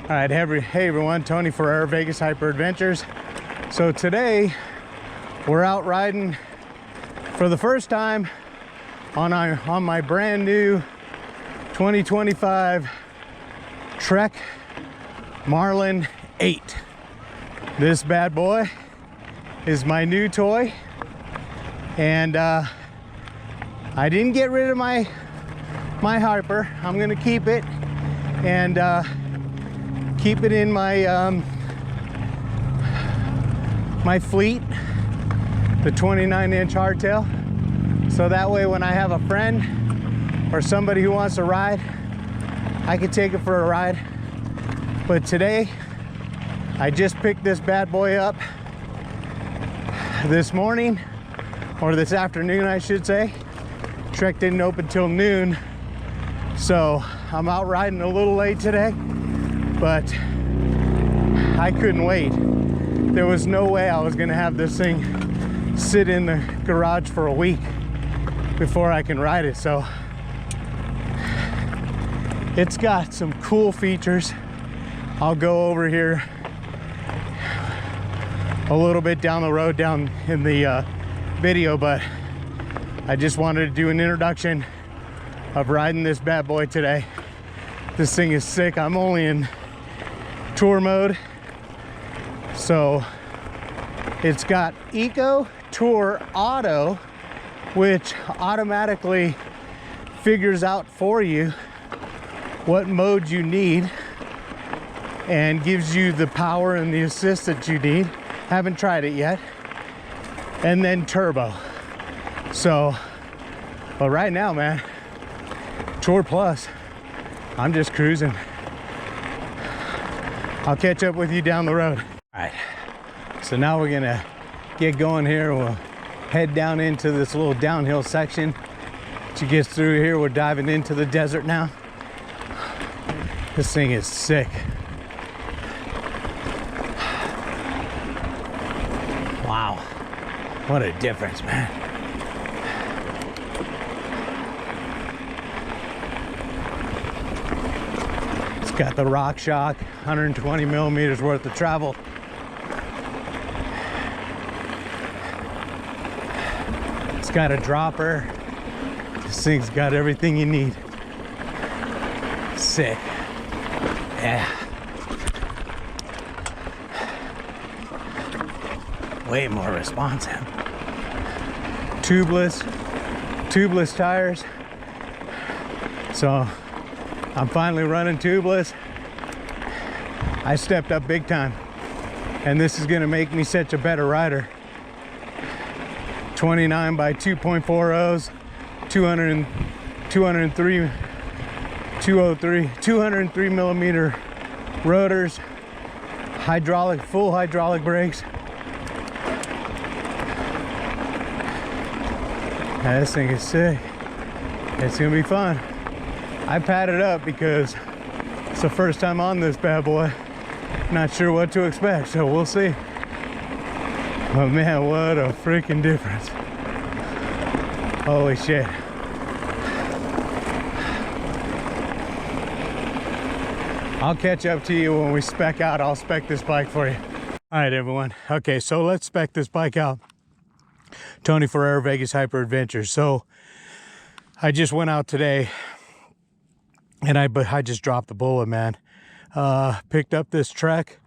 All right, hey everyone, Tony for Vegas Hyper Adventures. So today we're out riding for the first time on my brand new 2025 Trek Marlin 8. This bad boy is my new toy, and I didn't get rid of my Hyper. I'm gonna keep it and keep it in my my fleet, the 29-inch hardtail, so that way when I have a friend or somebody who wants to ride, I can take it for a ride. But today I just picked this bad boy up this morning, or this afternoon I should say. Trek didn't open till noon, so I'm out riding a little late today, but I couldn't wait. There was no way I was gonna have this thing sit in the garage for a week before I can ride it. So it's got some cool features. I'll go over here a little bit down the road down in the video, but I just wanted to do an introduction of riding this bad boy today. This thing is sick. I'm only in tour mode, so it's got Eco Tour Auto, which automatically figures out for you what mode you need and gives you the power and the assist that you need. Haven't tried it yet. And then Turbo. So, but right now, man, Tour Plus, I'm just cruising. I'll catch up with you down the road. All right, so now we're gonna get going here. We'll head down into this little downhill section. Once you get through here, we're diving into the desert now. This thing is sick. Wow, what a difference, man. It's got the rock shock, 120 millimeters worth of travel. It's got a dropper. This thing's got everything you need. Sick. Yeah. Way more responsive. Tubeless tires. So I'm finally running tubeless. I stepped up big time, and this is gonna make me such a better rider. 29 by 2.40s, 203 millimeter rotors, full hydraulic brakes. Yeah, this thing is sick. It's gonna be fun. I padded up because it's the first time on this bad boy. Not sure what to expect, so we'll see. But man, what a freaking difference. Holy shit. I'll catch up to you when we spec out. I'll spec this bike for you. All right, everyone. Okay, so let's spec this bike out. Tony for Vegas Hyper Adventures. So I just went out today and I just dropped the bullet, man. Picked up this Trek.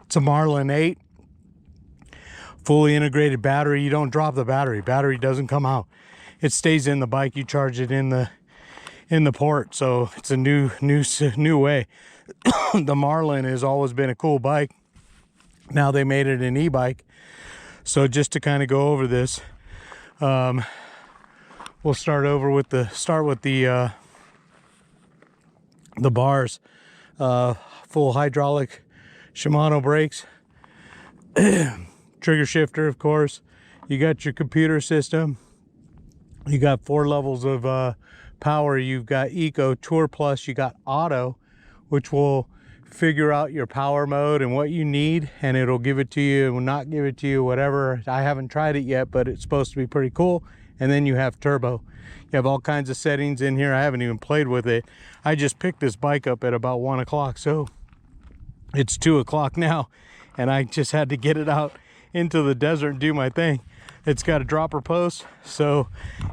It's a Marlin 8. Fully integrated battery. You don't drop the battery. Battery doesn't come out. It stays in the bike. You charge it in the port. So it's a new way. The Marlin has always been a cool bike. Now they made it an e-bike. So just to kind of go over this, we'll start with the bars. Full hydraulic Shimano brakes. Trigger shifter, of course. You got your computer system. You got 4 levels of power. You've got Eco, Tour Plus. You got Auto, which will figure out your power mode and what you need, and it'll give it to you, it will not give it to you, whatever. I haven't tried it yet, but it's supposed to be pretty cool. and then you have turbo. You have all kinds of settings in here. I haven't even played with it. I just picked this bike up at about 1 o'clock, so it's 2 o'clock now, and I just had to get it out into the desert and do my thing. It's got a dropper post, so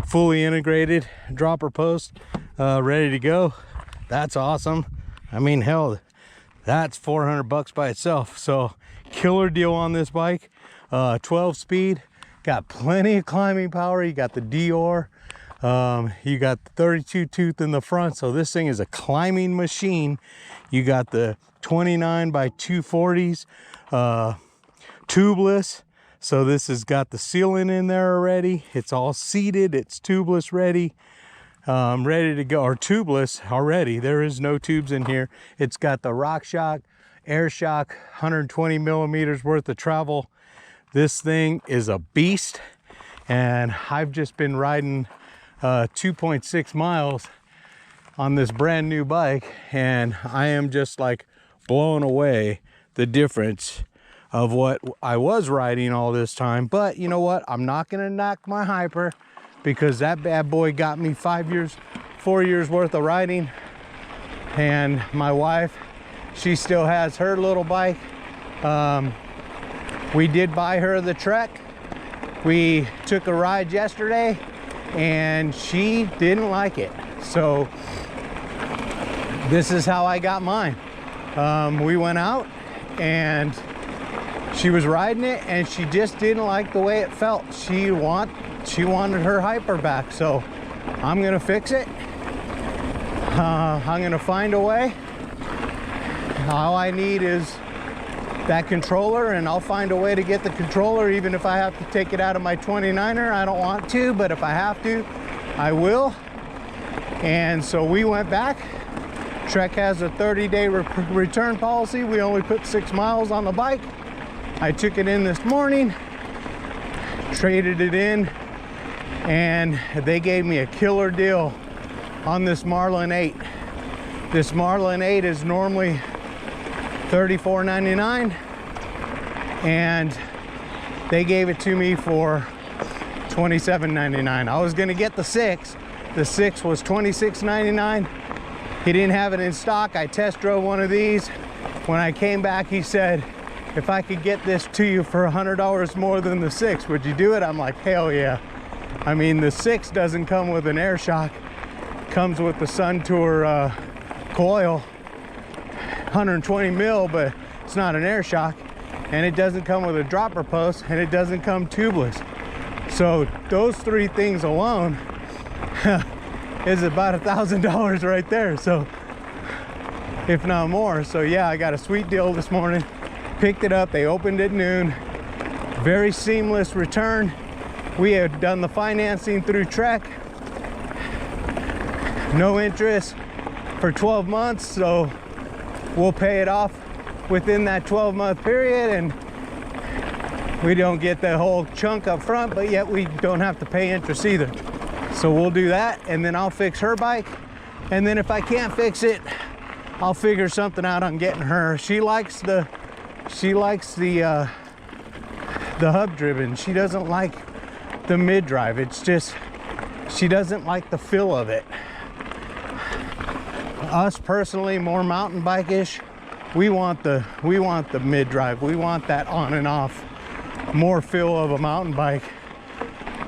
fully integrated dropper post, ready to go. That's awesome. I mean, hell, that's 400 bucks by itself. So killer deal on this bike. 12 speed, got plenty of climbing power. You got the Dior, you got the 32 tooth in the front, so this thing is a climbing machine. You got the 29 by 240s, tubeless. So this has got the sealing in there already. It's all seated, it's tubeless ready, ready to go, or tubeless already. There is no tubes in here. It's got the RockShox, air shock, 120 millimeters worth of travel. This thing is a beast, and I've just been riding 2.6 miles on this brand new bike, and I am just like blown away the difference of what I was riding all this time. But you know what? I'm not gonna knock my hyper, because that bad boy got me 4 years worth of riding. And my wife, she still has her little bike. We did buy her the Trek. We took a ride yesterday and she didn't like it. So this is how I got mine. We went out and she was riding it and she just didn't like the way it felt. She wanted her hyper back, so I'm gonna fix it. I'm gonna find a way. All I need is that controller, and I'll find a way to get the controller, even if I have to take it out of my 29er. I don't want to, but if I have to, I will. And so we went back. Trek has a 30-day return policy. We only put 6 miles on the bike. I took it in this morning, traded it in, and they gave me a killer deal on this Marlin 8. This Marlin 8 is normally $34.99, and they gave it to me for $27.99. I was gonna get the 6. The 6 was $26.99. He didn't have it in stock. I test drove one of these. When I came back, he said, if I could get this to you for $100 more than the 6, would you do it? I'm like, hell yeah. I mean, the 6 doesn't come with an air shock. It comes with the Sun Tour coil, 120 mil, but it's not an air shock. And it doesn't come with a dropper post, and it doesn't come tubeless. So those 3 things alone is about $1,000 right there. So if not more. So yeah, I got a sweet deal this morning. Picked it up, they opened at noon. Very seamless return. We had done the financing through Trek. No interest for 12 months, so we'll pay it off within that 12-month period, and we don't get the whole chunk up front, but yet we don't have to pay interest either. So we'll do that, and then I'll fix her bike. And then if I can't fix it, I'll figure something out on getting her. She likes the hub driven. She doesn't like the mid drive. It's just, she doesn't like the feel of it. Us personally, more mountain bike-ish, we want the mid drive. We want that on and off, more feel of a mountain bike.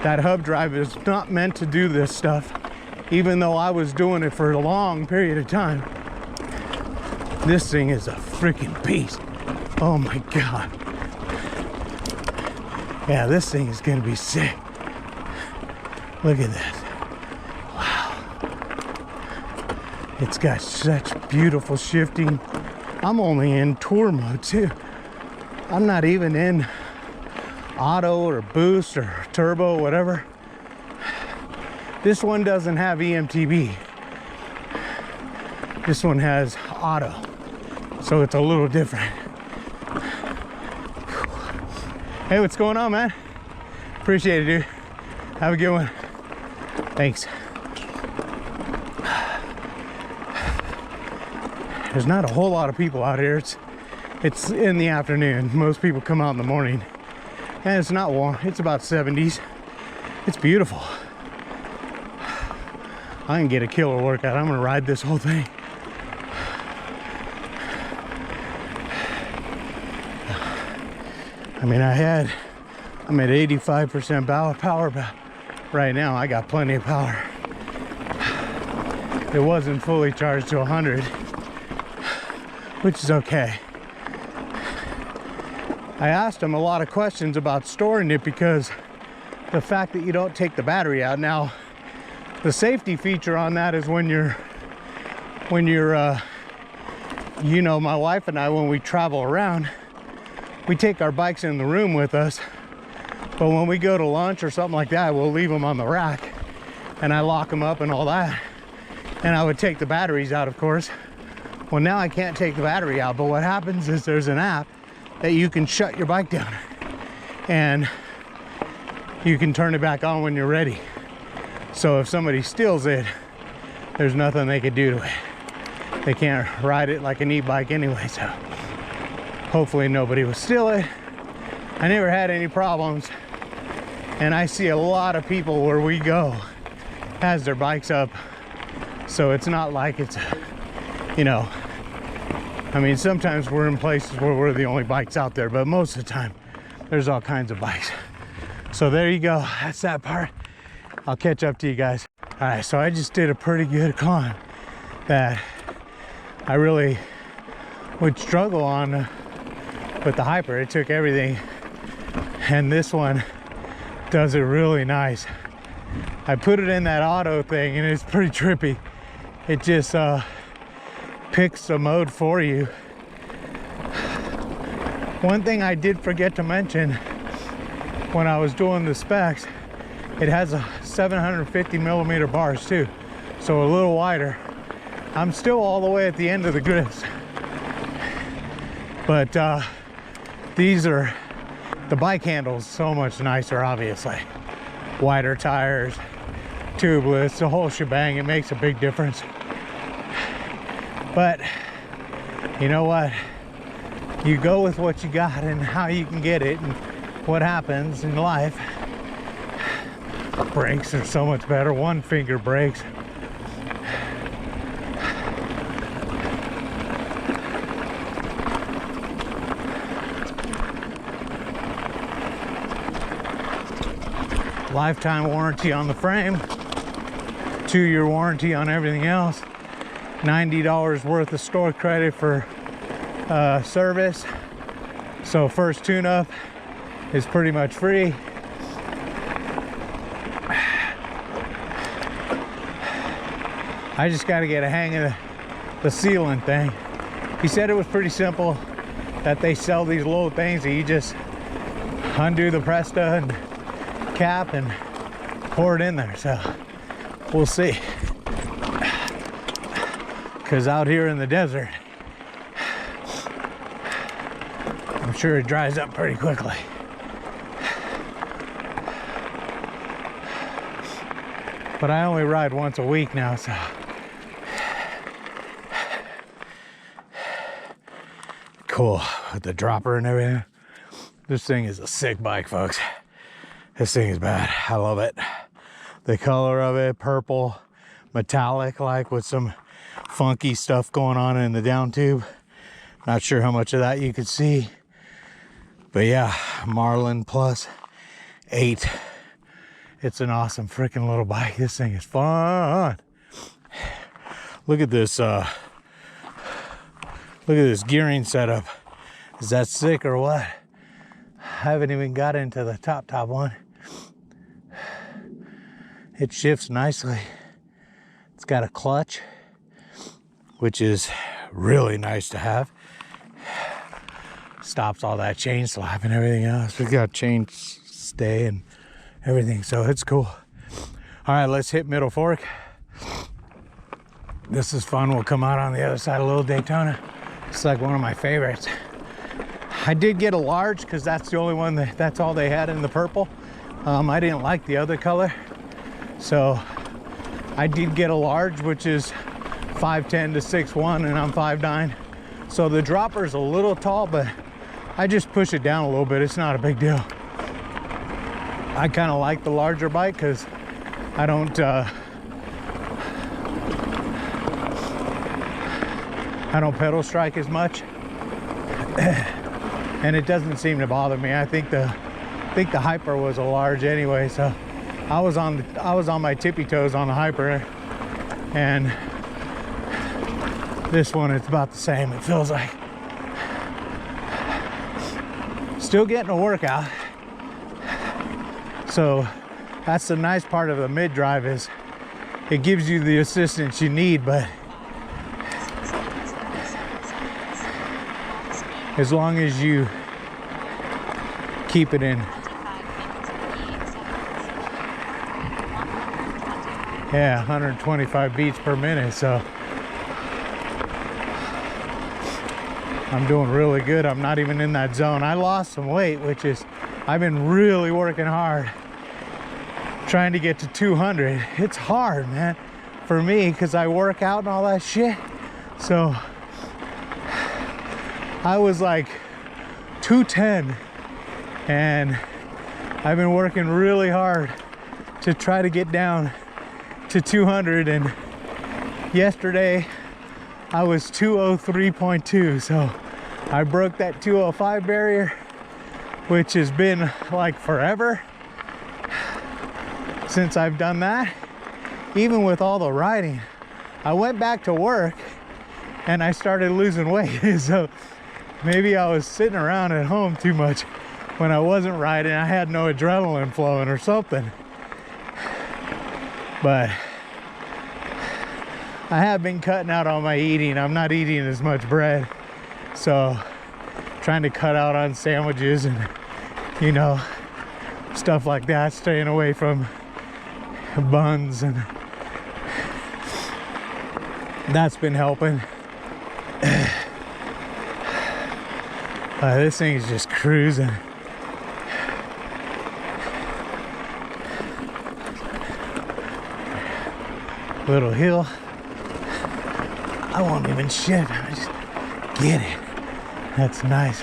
That hub drive is not meant to do this stuff, even though I was doing it for a long period of time. This thing is a freaking beast. Oh my God. Yeah, this thing is gonna be sick. Look at this. Wow. It's got such beautiful shifting. I'm only in tour mode too. I'm not even in auto or boost or turbo, whatever. This one doesn't have EMTB. This one has auto, so it's a little different. Hey, what's going on, man? Appreciate it, dude. Have a good one. Thanks. There's not a whole lot of people out here. It's in the afternoon. Most people come out in the morning. And it's not warm. It's about 70s. It's beautiful. I can get a killer workout. I'm gonna ride this whole thing. I mean, I'm at 85% power, but right now I got plenty of power. It wasn't fully charged to 100, which is okay. I asked him a lot of questions about storing it because the fact that you don't take the battery out. Now, the safety feature on that is when you're, you know, my wife and I, when we travel around, we take our bikes in the room with us, but when we go to lunch or something like that, we'll leave them on the rack, and I lock them up and all that. And I would take the batteries out, of course. Well, now I can't take the battery out, but what happens is there's an app that you can shut your bike down, and you can turn it back on when you're ready. So if somebody steals it, there's nothing they can do to it. They can't ride it like an e-bike anyway, so hopefully nobody will steal it. I never had any problems, and I see a lot of people where we go has their bikes up, so it's not like it's, you know, I mean, sometimes we're in places where we're the only bikes out there, but most of the time there's all kinds of bikes. So there you go, that's that part. I'll catch up to you guys. All right, so I just did a pretty good climb that I really would struggle on with the hyper. It took everything, and this one does it really nice. I put it in that auto thing, and it's pretty trippy. It just picks the mode for you. One thing I did forget to mention when I was doing the specs, it has a 750 millimeter bars too, so a little wider. I'm still all the way at the end of the grips, but these are, the bike handles so much nicer, obviously. Wider tires, tubeless, the whole shebang. It makes a big difference. But you know what? You go with what you got and how you can get it and what happens in life. Brakes are so much better. One finger brakes. Lifetime warranty on the frame, 2-year warranty on everything else, $90 worth of store credit for service. So first tune-up is pretty much free. I just got to get a hang of the sealing thing. He said it was pretty simple, that they sell these little things that you just undo the Presta and cap and pour it in there. So we'll see, because out here in the desert, I'm sure it dries up pretty quickly. But I only ride once a week now, so cool with the dropper and everything. This thing is a sick bike, folks. This thing is bad. I love it. The color of it, purple, metallic, like with some funky stuff going on in the down tube. Not sure how much of that you could see. But yeah, Marlin plus 8. It's an awesome freaking little bike. This thing is fun. Look at this, gearing setup. Is that sick or what? I haven't even got into the top one. It shifts nicely. It's got a clutch, which is really nice to have. Stops all that chain slap and everything else. We've got chain stay and everything, so it's cool. All right, let's hit Middle Fork. This is fun. We'll come out on the other side of Little Daytona. It's like one of my favorites. I did get a large because that's the only one that's all they had in the purple. I didn't like the other color, so I did get a large, which is 5'10" to 6'1", and I'm 5'9". So the dropper's a little tall, but I just push it down a little bit. It's not a big deal. I kind of like the larger bike because I don't I don't pedal strike as much. And it doesn't seem to bother me. I think the hyper was a large anyway, so I was on my tippy toes on the hyper, and this one, it's about the same, it feels like. Still getting a workout. So that's the nice part of the mid drive, is it gives you the assistance you need, but as long as you keep it in, yeah, 125 beats per minute, so I'm doing really good. I'm not even in that zone. I lost some weight, which is, I've been really working hard trying to get to 200. It's hard, man, for me, because I work out and all that shit. So I was like 210, and I've been working really hard to try to get down to 200, and yesterday I was 203.2, so I broke that 205 barrier, which has been like forever since I've done that. Even with all the riding, I went back to work and I started losing weight. So maybe I was sitting around at home too much when I wasn't riding. I had no adrenaline flowing or something. But I have been cutting out on my eating. I'm not eating as much bread, so trying to cut out on sandwiches and, you know, stuff like that, staying away from buns, and that's been helping. This thing is just cruising. Little hill. I won't even shit. I just get it. That's nice.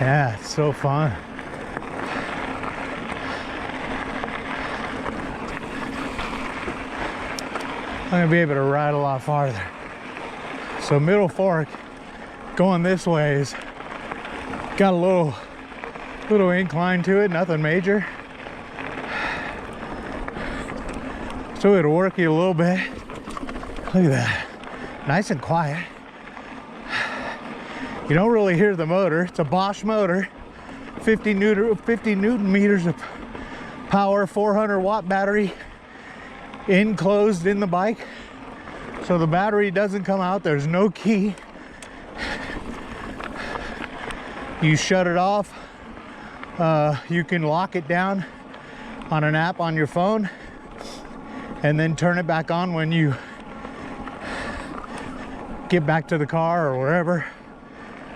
Yeah, it's so fun. I'm gonna be able to ride a lot farther. So Middle Fork, going this way, is got a little incline to it, nothing major. So it'll work you a little bit. Look at that, nice and quiet. You don't really hear the motor. It's a Bosch motor, 50 Newton meters of power, 400 watt battery enclosed in the bike. So the battery doesn't come out, there's no key. You shut it off. You can lock it down on an app on your phone and then turn it back on when you get back to the car or wherever.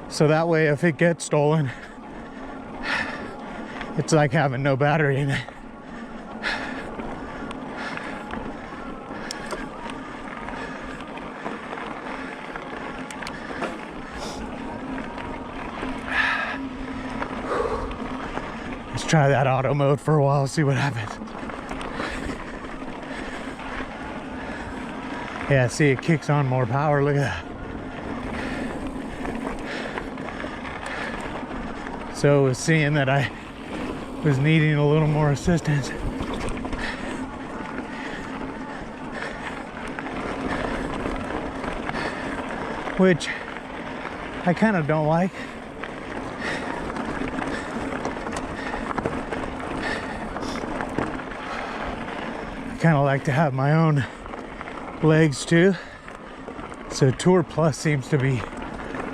So that way, if it gets stolen, it's like having no battery in it. Let's try that auto mode for a while, see what happens. Yeah, see, it kicks on more power. Look at that. So I was seeing that I was needing a little more assistance. Which I kind of don't like. I kind of like to have my own legs too. So Tour Plus seems to be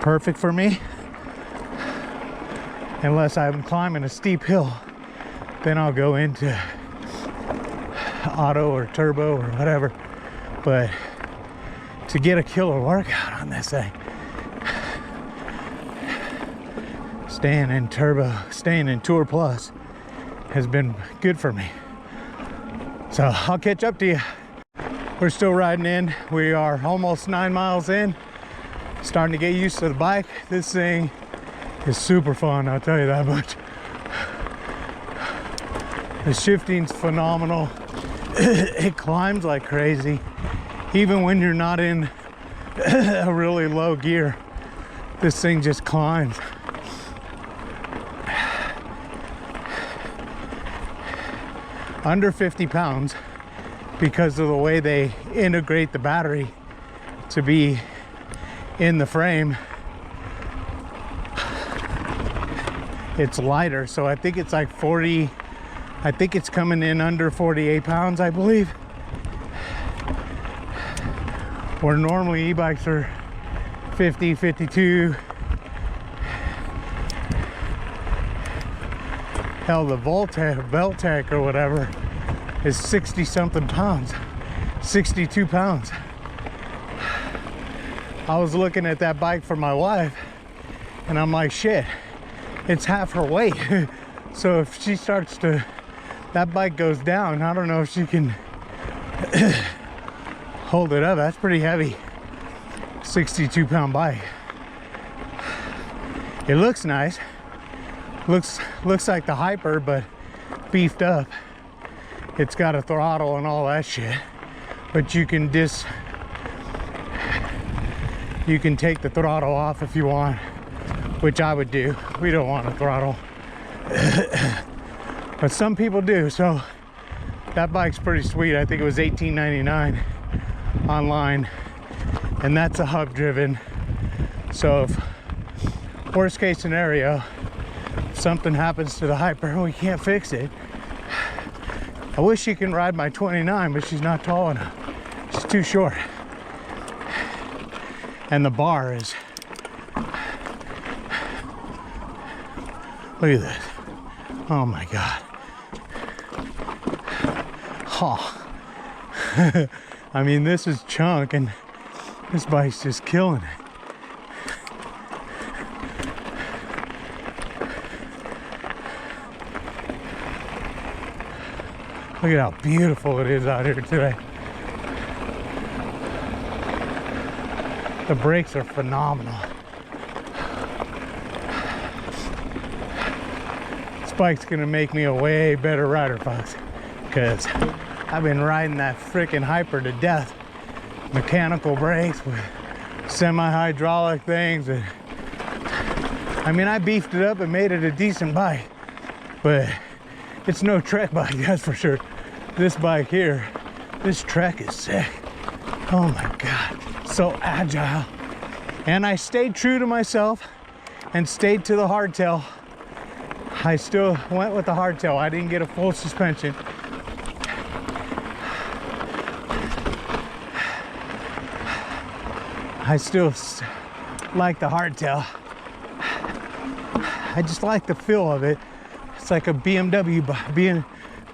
perfect for me. Unless I'm climbing a steep hill, then I'll go into auto or turbo or whatever. But to get a killer workout on this thing, staying in Tour Plus has been good for me. So I'll catch up to you. We're still riding in. We are almost 9 miles in. Starting to get used to the bike. This thing is super fun, I'll tell you that much. The shifting's phenomenal. It climbs like crazy. Even when you're not in a really low gear, this thing just climbs. Under 50 pounds because of the way they integrate the battery to be in the frame. It's lighter, so I think it's like 40, I think it's coming in under 48 pounds, I believe. Where normally e-bikes are 50, 52. Hell, the Voltec or whatever is 60 something pounds, 62 pounds. I was looking at that bike for my wife and I'm like, shit, it's half her weight. So if she starts to, that bike goes down, I don't know if she can hold it up. That's pretty heavy. 62 pound bike. It looks nice. Looks like the Hyper, but beefed up. It's got a throttle and all that shit. But you can take the throttle off if you want, which I would do. We don't want a throttle. But some people do, so that bike's pretty sweet. I think it was $18.99 online, and that's a hub driven. So if worst case scenario, if something happens to the Hyper and we can't fix it, I wish she can ride my 29, but she's not tall enough. She's too short. And the bar is, look at this. Oh my God. Oh. I mean, this is chunk and this bike's just killing it. Look at how beautiful it is out here today. The brakes are phenomenal. This bike's gonna make me a way better rider, folks, because I've been riding that freaking Hyper to death. Mechanical brakes with semi-hydraulic things. And I mean, I beefed it up and made it a decent bike, but it's no Trek bike, that's for sure. This bike here, this Trek is sick. Oh my God, so agile. And I stayed true to myself and stayed to the hardtail. I still went with the hardtail. I didn't get a full suspension. I still like the hardtail. I just like the feel of it. It's like a BMW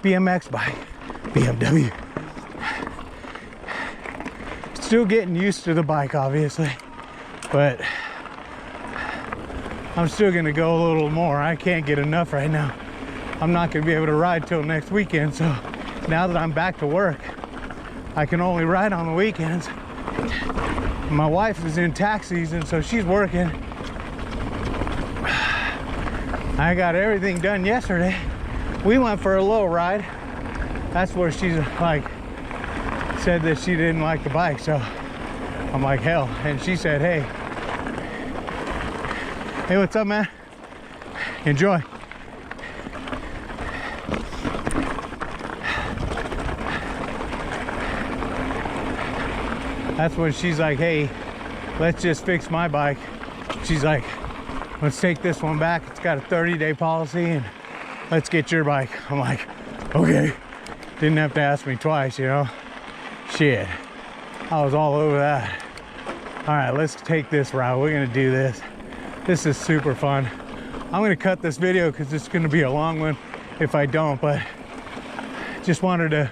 BMX bike. BMW. Still getting used to the bike, obviously, but I'm still gonna go a little more. I can't get enough right now. I'm not gonna be able to ride till next weekend, so now that I'm back to work, I can only ride on the weekends. My wife is in tax season, so she's working. I got everything done yesterday. We went for a little ride. That's where she's like, said that she didn't like the bike, so I'm like, hell. And she said, hey, what's up, man? Enjoy. That's when she's like, hey, let's just fix my bike. She's like, let's take this one back. It's got a 30-day policy and let's get your bike. I'm like, okay. Didn't have to ask me twice, you know? Shit, I was all over that. All right, let's take this route. We're gonna do this. This is super fun. I'm gonna cut this video because it's gonna be a long one if I don't, but just wanted to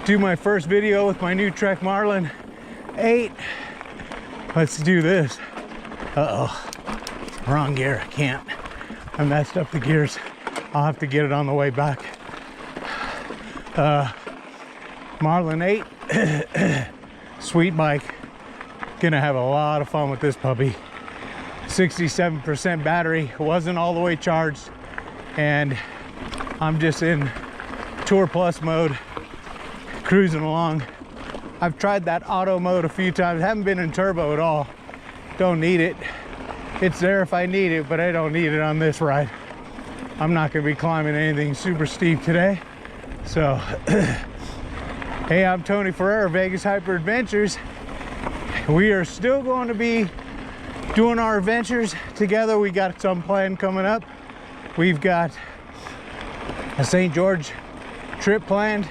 do my first video with my new Trek Marlin 8. Let's do this. Uh-oh, wrong gear, I can't. I messed up the gears. I'll have to get it on the way back. Marlin 8, sweet bike. Gonna have a lot of fun with this puppy. 67% battery, wasn't all the way charged, and I'm just in Tour Plus mode, cruising along. I've tried that auto mode a few times, haven't been in turbo at all. Don't need it. It's there if I need it, but I don't need it on this ride. I'm not gonna be climbing anything super steep today. So, hey, I'm Tony Ferrer, Vegas Hyper Adventures. We are still going to be doing our adventures together. We got some planned coming up. We've got a St. George trip planned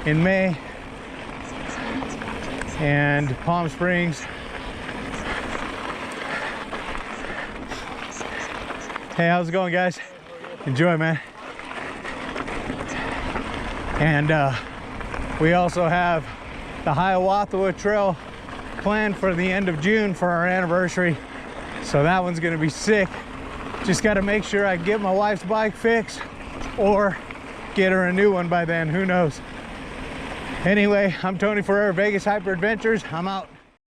in May, and Palm Springs. Hey, how's it going, guys? Enjoy, man. And we also have the Hiawatha Trail planned for the end of June for our anniversary. So that one's gonna be sick. Just gotta make sure I get my wife's bike fixed or get her a new one by then, who knows. Anyway, I'm Tony Ferrer, Vegas Hyper Adventures. I'm out.